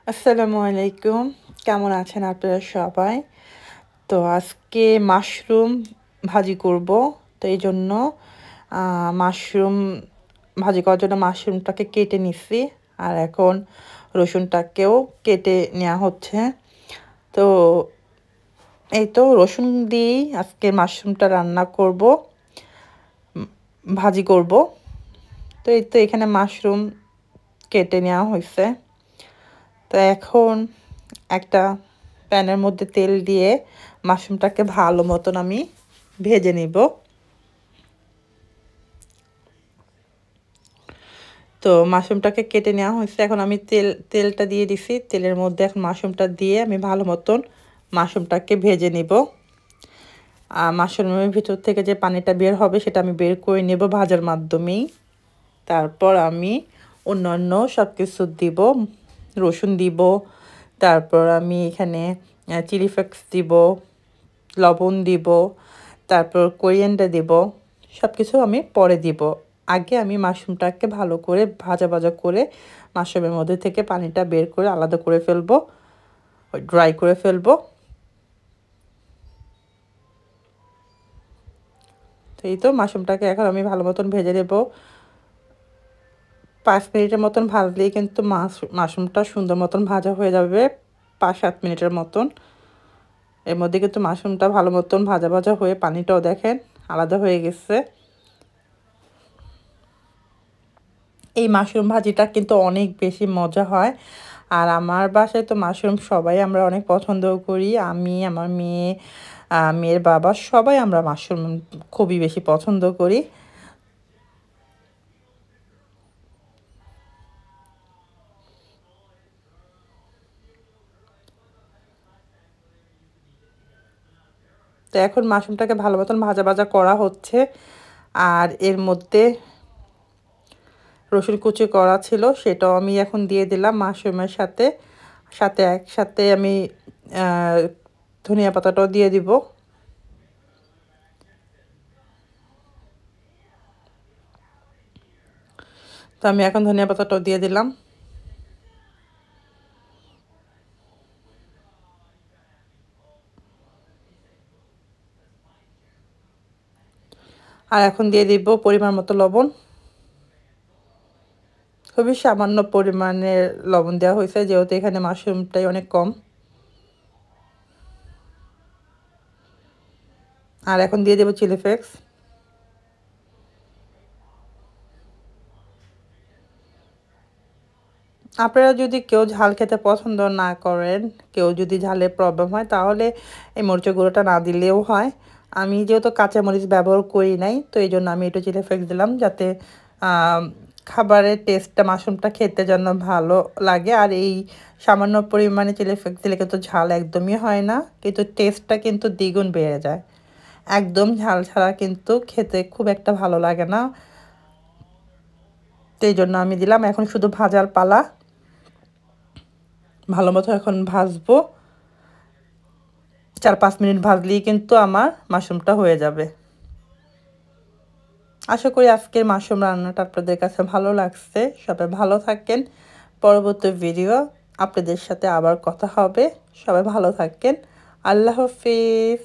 আসসালামু আলাইকুম। কেমন আছেন আপনারা সবাই? তো আজকে মাশরুম ভাজি করব। তো এইজন্য মাশরুম ভাজি করার জন্য মাশরুমটাকে কেটে নিচ্ছি। আর এখন রসুনটাকেও কেটে নেওয়া হচ্ছে। তো এই তো রসুন দিয়েই আজকে মাশরুমটা রান্না করব, ভাজি করব। তো এই তো এখানে মাশরুম কেটে নেওয়া হয়েছে। তো এখন একটা প্যানের মধ্যে তেল দিয়ে মাশরুমটাকে ভালো মতন আমি ভেজে নিব। তো মাশরুমটাকে কেটে নেওয়া হয়েছে। এখন আমি তেলটা দিয়ে দিছি। তেলের মধ্যে এখন মাশরুমটা দিয়ে আমি ভালো মতন মাশরুমটাকে ভেজে নিব। আর মাশরুমের ভিতর থেকে যে পানিটা বের হবে সেটা আমি বের করে নেব ভাজার মাধ্যমেই। তারপর আমি অন্যান্য সব কিছু দিব, রসুন দিব, তারপর আমি এখানে চিলি ফ্লেক্স দিব, লবণ দিব, তারপর কোরিয়ান্ডার দিব। সব কিছু আমি পরে দিব। আগে আমি মাশরুমটাকে ভালো করে ভাজা ভাজা করে মাশরুমের মধ্যে থেকে পানিটা বের করে আলাদা করে ফেলবো, ড্রাই করে ফেলবো। তো এই তো মাশরুমটাকে এখন আমি ভালো মতন ভেজে নেব। 5 মিনিটের মতন ভাজলেই কিন্তু মাশরুমটা সুন্দর মতন ভাজা হয়ে যাবে। 5-7 মিনিটের মতন। এর মধ্যে কিন্তু মাশরুমটা ভালো মতন ভাজা ভাজা হয়ে পানিটাও দেখেন আলাদা হয়ে গেছে। এই মাশরুম ভাজিটা কিন্তু অনেক বেশি মজা হয়। আর আমার বাসায় তো মাশরুম সবাই আমরা অনেক পছন্দ করি। আমি, আমার মেয়ে, মেয়ের বাবা সবাই আমরা মাশরুম খুবই বেশি পছন্দ করি। তো এখন মাশরুমটাকে ভালো মতন ভাজা ভাজা করা হচ্ছে। আর এর মধ্যে রসুন কুচি করা ছিল সেটাও আমি এখন দিয়ে দিলাম মাশরুমের সাথে। সাথে একসাথে আমি ধনিয়া পাতাটাও দিয়ে দিব। তো আমি এখন ধনিয়া পাতাটাও দিয়ে দিলাম। আর এখন দিয়ে দিব পরিমাণ মতো লবণ। খুবই সামান্য পরিমাণের লবণ দেওয়া হয়েছে যেহেতু এখানে মাশরুমটাই অনেক কম। আর এখন দিয়ে দেবো চিলি ফ্লেক্স। আপনারা যদি কেউ ঝাল খেতে পছন্দ না করেন, কেউ যদি ঝালের প্রবলেম হয় তাহলে এই মরিচের গুঁড়োটা না দিলেও হয়। আমি যেহেতু কাঁচামরিচ ব্যবহার করি নাই তো এই জন্য আমি একটু চিলি ফ্লেক্স দিলাম যাতে খাবারের টেস্টটা মাশরুমটা খেতে যেন ভালো লাগে। আর এই সামান্য পরিমাণে চিলি ফ্লেক্স দিলে কিন্তু ঝাল একদমই হয় না, কিন্তু টেস্টটা কিন্তু দ্বিগুণ বেড়ে যায়। একদম ঝাল ছাড়া কিন্তু খেতে খুব একটা ভালো লাগে না। তো এই জন্য আমি দিলাম। এখন শুধু ভাজার পালা। ভালো মতো এখন ভাজবো। 4-5 মিনিট ভাজলেই কিন্তু আমার মাশরুমটা হয়ে যাবে। আশা করি আজকের মাশরুম রান্নাটা আপনাদের কাছে ভালো লাগছে। সবাই ভালো থাকেন। পরবর্তী ভিডিও আপনাদের সাথে আবার কথা হবে। সবাই ভালো থাকেন। আল্লাহ হাফিজ।